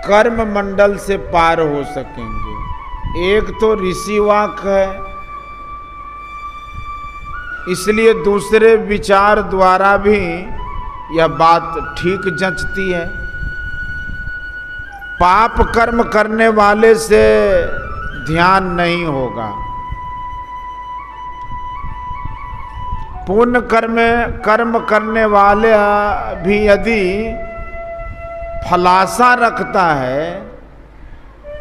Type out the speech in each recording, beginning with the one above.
कर्म मंडल से पार हो सकेंगे। एक तो ऋषिवाक है, इसलिए दूसरे विचार द्वारा भी यह बात ठीक जंचती है। पाप कर्म करने वाले से ध्यान नहीं होगा, पुण्य कर्म करने वाले भी यदि फलासा रखता है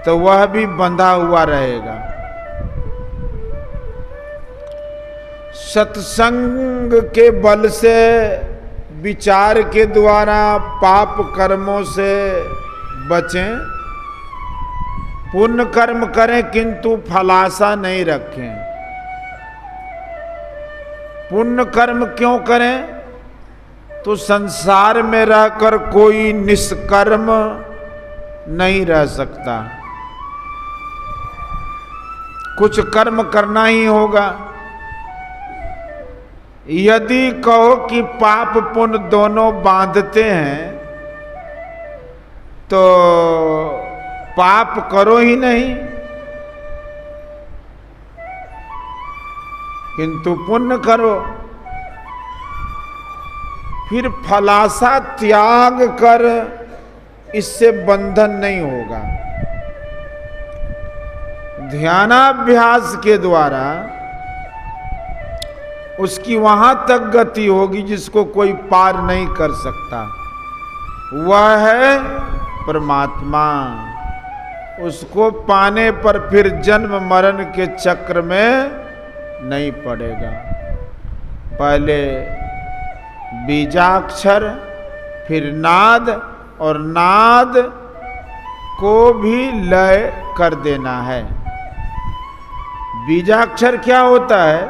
तो वह भी बंधा हुआ रहेगा। सत्संग के बल से, विचार के द्वारा पाप कर्मों से बचें, पुण्य कर्म करें किंतु फलासा नहीं रखें। पुण्य कर्म क्यों करें? तो संसार में रहकर कोई निष्कर्म नहीं रह सकता, कुछ कर्म करना ही होगा। यदि कहो कि पाप पुण्य दोनों बांधते हैं तो पाप करो ही नहीं, किंतु पुण्य करो। फिर फलासा त्याग कर इससे बंधन नहीं होगा। ध्यानाभ्यास के द्वारा उसकी वहां तक गति होगी जिसको कोई पार नहीं कर सकता, वह है परमात्मा। उसको पाने पर फिर जन्म मरण के चक्र में नहीं पड़ेगा। पहले बीजाक्षर, फिर नाद, और नाद को भी लय कर देना है। बीजाक्षर क्या होता है?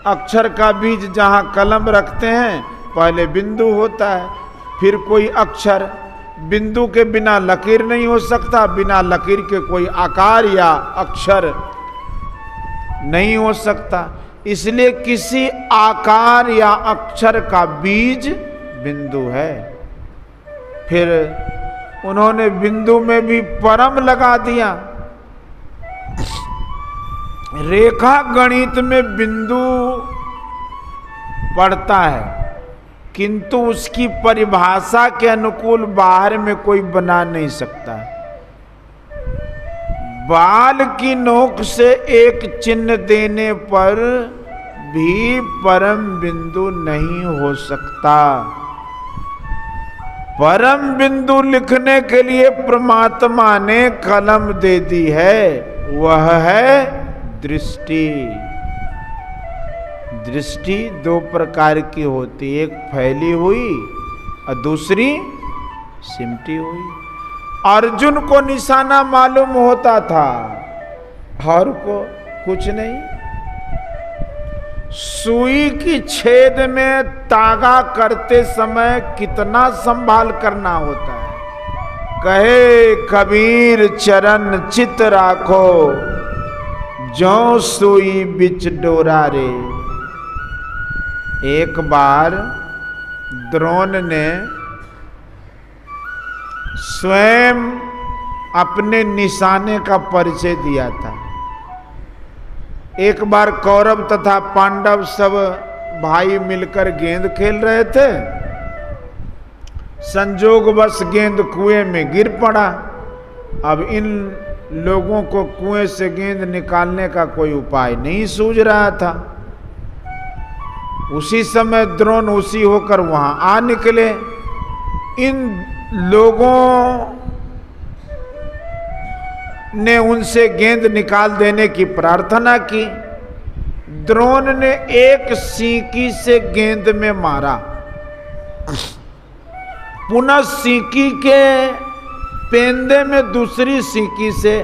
अक्षर का बीज जहाँ कलम रखते हैं पहले बिंदु होता है, फिर कोई अक्षर। बिंदु के बिना लकीर नहीं हो सकता, बिना लकीर के कोई आकार या अक्षर नहीं हो सकता। इसलिए किसी आकार या अक्षर का बीज बिंदु है। फिर उन्होंने बिंदु में भी परम लगा दिया। रेखा गणित में बिंदु पड़ता है, किंतु उसकी परिभाषा के अनुकूल बाहर में कोई बना नहीं सकता। बाल की नोक से एक चिन्ह देने पर भी परम बिंदु नहीं हो सकता। परम बिंदु लिखने के लिए परमात्मा ने कलम दे दी है, वह है दृष्टि। दृष्टि दो प्रकार की होती, एक फैली हुई और दूसरी सिमटी हुई। अर्जुन को निशाना मालूम होता था, और को कुछ नहीं। सुई की छेद में तागा करते समय कितना संभाल करना होता है। कहे कबीर चरण चित राखो, जो सुई बिच डोरा रे। एक बार द्रोण ने स्वयं अपने निशाने का परिचय दिया था। एक बार कौरव तथा पांडव सब भाई मिलकर गेंद खेल रहे थे। संजोगवश गेंद कुएं में गिर पड़ा। अब इन लोगों को कुएं से गेंद निकालने का कोई उपाय नहीं सूझ रहा था। उसी समय द्रोण उसी होकर वहां आ निकले। इन लोगों ने उनसे गेंद निकाल देने की प्रार्थना की। द्रोण ने एक सीकी से गेंद में मारा, पुनः सीकी के पेंदे में दूसरी सीकी से,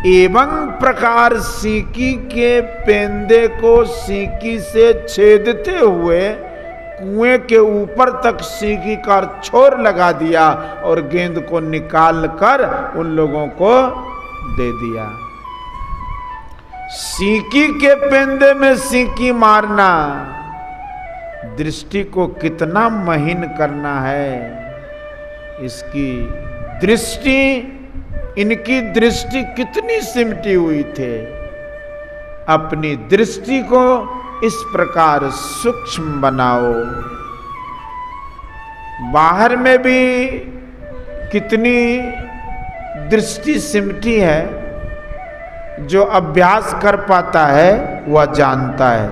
एवं प्रकार सीकी के पेंदे को सीकी से छेदते हुए कुएं के ऊपर तक सीकी का छोर लगा दिया और गेंद को निकाल कर उन लोगों को दे दिया। सीकी के पेंदे में सीकी मारना दृष्टि को कितना महीन करना है। इसकी दृष्टि इनकी दृष्टि कितनी सिमटी हुई थी। अपनी दृष्टि को इस प्रकार सूक्ष्म बनाओ। बाहर में भी कितनी दृष्टि सिमटी है, जो अभ्यास कर पाता है वह जानता है।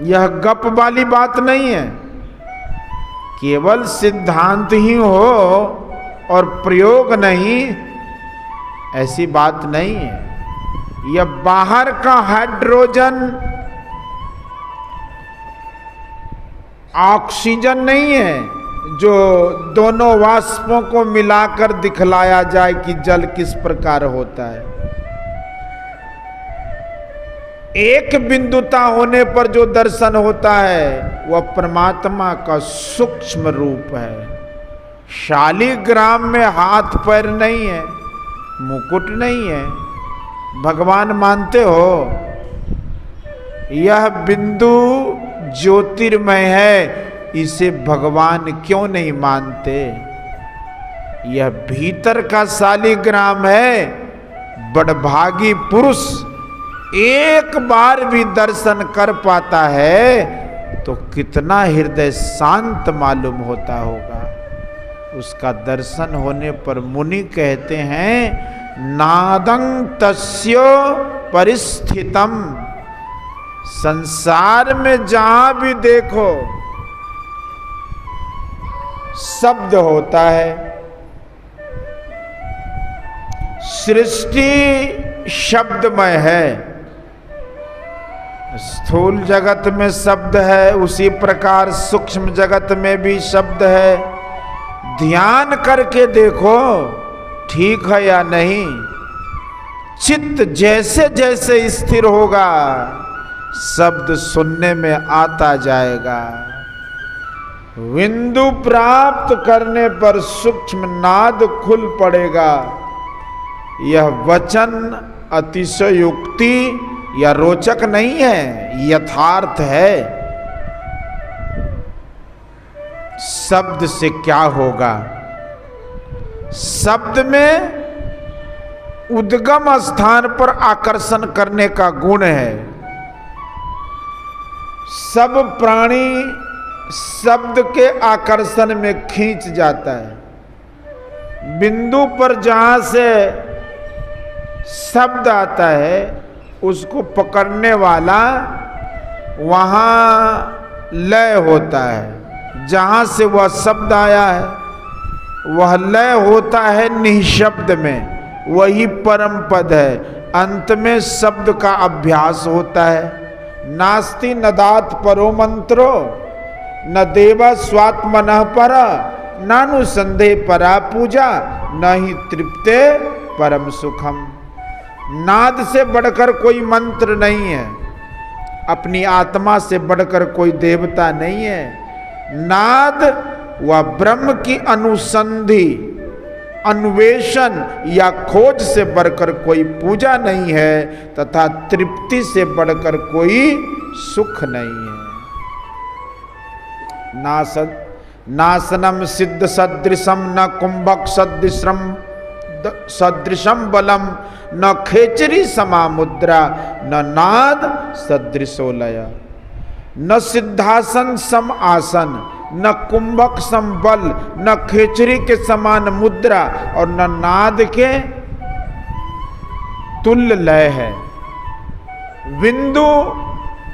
यह गप वाली बात नहीं है, केवल सिद्धांत ही हो और प्रयोग नहीं, ऐसी बात नहीं है। यह बाहर का हाइड्रोजन ऑक्सीजन नहीं है जो दोनों वाष्पों को मिलाकर दिखलाया जाए कि जल किस प्रकार होता है। एक बिंदुता होने पर जो दर्शन होता है वह परमात्मा का सूक्ष्म रूप है। शालिग्राम में हाथ पैर नहीं है, मुकुट नहीं है, भगवान मानते हो? यह बिंदु ज्योतिर्मय है, इसे भगवान क्यों नहीं मानते? यह भीतर का शालिग्राम है। बड़भागी पुरुष एक बार भी दर्शन कर पाता है तो कितना हृदय शांत मालूम होता होगा। उसका दर्शन होने पर मुनि कहते हैं नादं तस्यो परिस्थितम। संसार में जहां भी देखो शब्द होता है, सृष्टि शब्दमय है। स्थूल जगत में शब्द है, उसी प्रकार सूक्ष्म जगत में भी शब्द है। ध्यान करके देखो ठीक है या नहीं। चित्त जैसे जैसे स्थिर होगा शब्द सुनने में आता जाएगा। बिंदु प्राप्त करने पर सूक्ष्म नाद खुल पड़ेगा। यह वचन अतिशयोक्ति या रोचक नहीं है, यथार्थ है। शब्द से क्या होगा? शब्द में उद्गम स्थान पर आकर्षण करने का गुण है। सब प्राणी शब्द के आकर्षण में खींच जाता है। बिंदु पर जहां से शब्द आता है उसको पकड़ने वाला वहां लय होता है। जहां से वह शब्द आया है वह लय होता है निःशब्द में, वही परम पद है। अंत में शब्द का अभ्यास होता है। नास्ति नदात परो मंत्रो न देवा स्वात्मनः पर नानु संदेह परा पूजा न ही तृप्ते परम सुखम। नाद से बढ़कर कोई मंत्र नहीं है, अपनी आत्मा से बढ़कर कोई देवता नहीं है। नाद वह ब्रह्म की अनुसंधि, अन्वेषण या खोज से बढ़कर कोई पूजा नहीं है तथा तृप्ति से बढ़कर कोई सुख नहीं है। नासनम सिद्ध सदृशम न कुंभक सदृशम बलम न खेचरी समा मुद्रा न नाद सदृशो लय। न सिद्धासन सम आसन न कुंभक सम बल न खेचरी के समान मुद्रा और न नाद के तुल्य लय है। बिंदु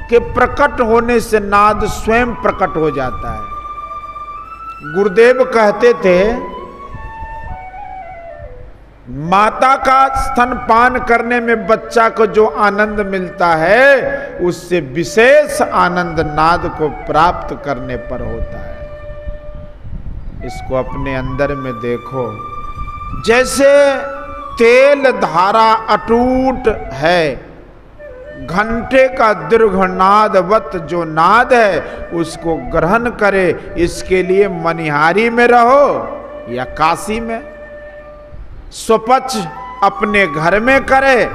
के प्रकट होने से नाद स्वयं प्रकट हो जाता है। गुरुदेव कहते थे माता का स्तनपान करने में बच्चा को जो आनंद मिलता है उससे विशेष आनंद नाद को प्राप्त करने पर होता है। इसको अपने अंदर में देखो। जैसे तेल धारा अटूट है, घंटे का दीर्घ नादवत जो नाद है उसको ग्रहण करे। इसके लिए मनिहारी में रहो या काशी में, स्वपच अपने घर में करे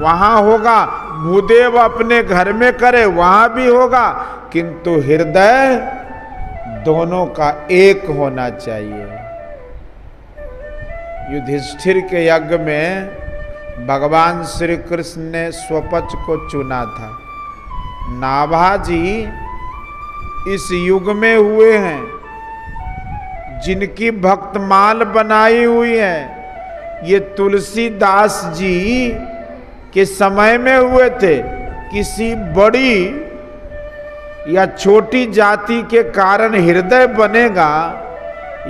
वहां होगा, भूदेव अपने घर में करे वहां भी होगा, किंतु हृदय दोनों का एक होना चाहिए। युधिष्ठिर के यज्ञ में भगवान श्री कृष्ण ने स्वपच को चुना था। नाभाजी इस युग में हुए हैं, जिनकी भक्तमाल बनाई हुई है ये तुलसीदास जी के समय में हुए थे। किसी बड़ी या छोटी जाति के कारण हृदय बनेगा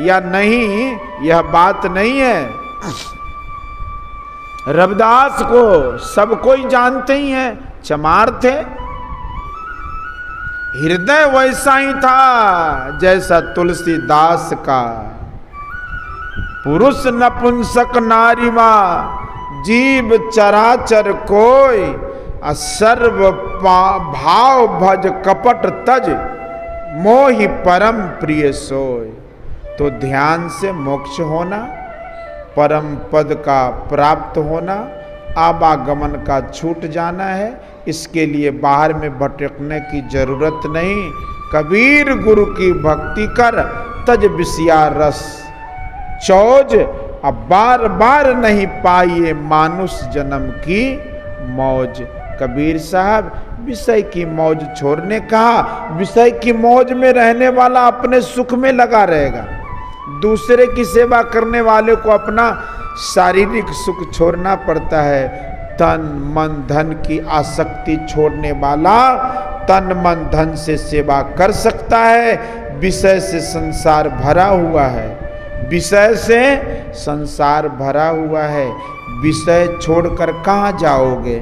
या नहीं, यह बात नहीं है। रविदास को सब कोई जानते ही हैं, चमार थे। हृदय वैसा ही था जैसा तुलसीदास का। पुरुष नपुंसक नारीवा जीव चराचर कोय, सर्व भाव भज कपट तज, मोहि परम प्रिय सोय। तो ध्यान से मोक्ष होना, परम पद का प्राप्त होना, आवागमन का छूट जाना है। इसके लिए बाहर में भटकने की जरूरत नहीं। कबीर गुरु की भक्ति कर, तज विषया रस चौज, अब बार बार नहीं पाइए मानुष जन्म की मौज। कबीर साहब विषय की मौज छोड़ने कहा। विषय की मौज में रहने वाला अपने सुख में लगा रहेगा। दूसरे की सेवा करने वाले को अपना शारीरिक सुख छोड़ना पड़ता है। तन मन धन की आसक्ति छोड़ने वाला तन मन धन से सेवा कर सकता है। विषय से संसार भरा हुआ है, विषय से संसार भरा हुआ है। विषय छोड़कर कहाँ जाओगे?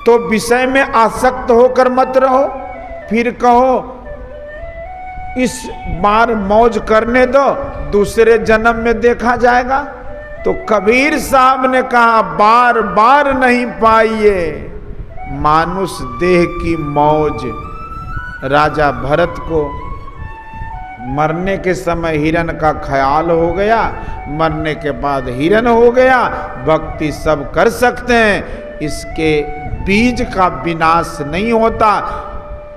तो विषय में आसक्त होकर मत रहो। फिर कहो इस बार मौज करने दो, दूसरे जन्म में देखा जाएगा। तो कबीर साहब ने कहा बार बार नहीं पाइए मानुष देह की मौज। राजा भरत को मरने के समय हिरण का ख्याल हो गया, मरने के बाद हिरण हो गया। भक्ति सब कर सकते हैं, इसके बीज का विनाश नहीं होता।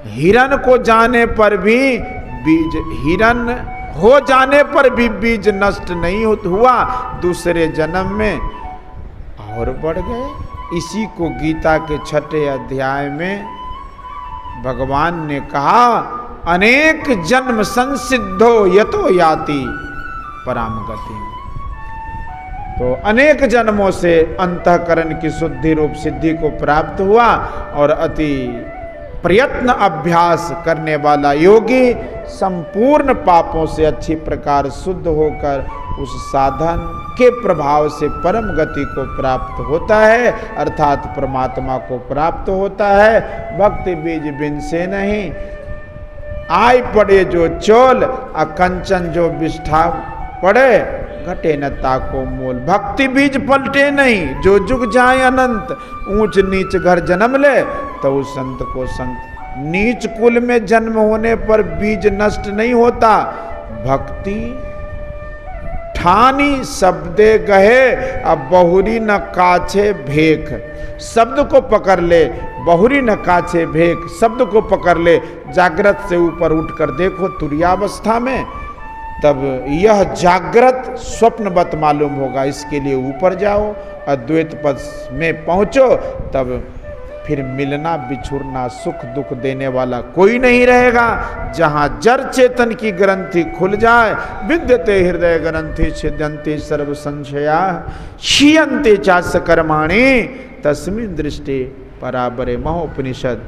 हिरण को जाने पर भी बीज, हिरण हो जाने पर भी बीज नष्ट नहीं हुआ, दूसरे जन्म में और बढ़ गए। इसी को गीता के 6 अध्याय में भगवान ने कहा, अनेक जन्म संसिद्धो यतो याति पराम गति। तो अनेक जन्मों से अंतःकरण की शुद्धि रूप सिद्धि को प्राप्त हुआ और अति प्रयत्न अभ्यास करने वाला योगी संपूर्ण पापों से अच्छी प्रकार शुद्ध होकर उस साधन के प्रभाव से परम गति को प्राप्त होता है, अर्थात परमात्मा को प्राप्त होता है। भक्ति बीज बिन से नहीं, आय पड़े जो चोल, अकंचन जो विष्ठा पड़े, घटे न ताको मोल। भक्ति बीज पलटे नहीं, जो जुग जाए अनंत। ऊंच नीच घर जन्म ले तो उस संत को संत। नीच कुल में जन्म होने पर बीज नष्ट नहीं होता। भक्ति ठानी शब्दे गहे, अब बहुरी न काछे भेख। शब्द को पकड़ ले, बहुरी न काछे भेख। शब्द को पकड़ ले, जागृत से ऊपर उठकर देखो तुर्यावस्था में, तब यह जागृत स्वप्नवत मालूम होगा। इसके लिए ऊपर जाओ, अद्वैत पद में पहुंचो, तब फिर मिलना बिछुड़ना सुख दुख देने वाला कोई नहीं रहेगा। जहां जड़ चेतन की ग्रंथि खुल जाए, विद्यते हृदय ग्रंथि छिद्यन्ते सर्व संशया, क्षीयन्ते चास कर्माणि तस्मिन् दृष्टि पराबरे महोपनिषद।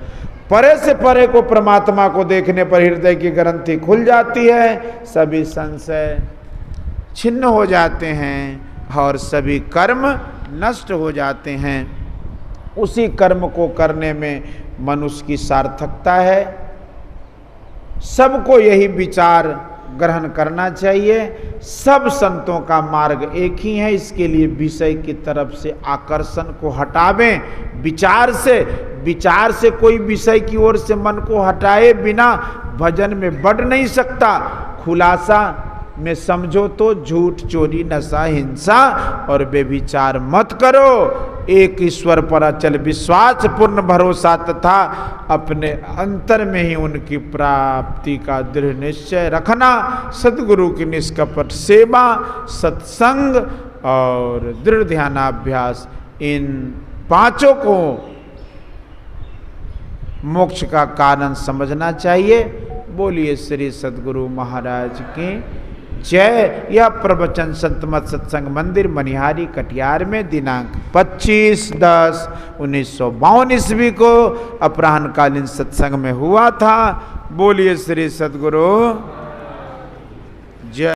परे से परे को परमात्मा को देखने पर हृदय की ग्रंथि खुल जाती है, सभी संशय छिन्न हो जाते हैं और सभी कर्म नष्ट हो जाते हैं। उसी कर्म को करने में मनुष्य की सार्थकता है। सबको यही विचार ग्रहण करना चाहिए। सब संतों का मार्ग एक ही है। इसके लिए विषय की तरफ से आकर्षण को हटावें। विचार से कोई विषय की ओर से मन को हटाए बिना भजन में बढ़ नहीं सकता। खुलासा में समझो तो झूठ चोरी नशा हिंसा और बेविचार मत करो। एक ईश्वर पर अचल विश्वास, पूर्ण भरोसा तथा अपने अंतर में ही उनकी प्राप्ति का दृढ़ निश्चय रखना, सद्गुरु की निष्कपट सेवा, सत्संग और दृढ़ ध्यानाभ्यास, इन पांचों को मोक्ष का कारण समझना चाहिए। बोलिए श्री सद्गुरु महाराज की जय। यह प्रवचन संत मत सत्संग मंदिर मनिहारी कटिहार में दिनांक 25/10/1952 ईस्वी को अपराह्नकालीन सत्संग में हुआ था। बोलिए श्री सद्गुरु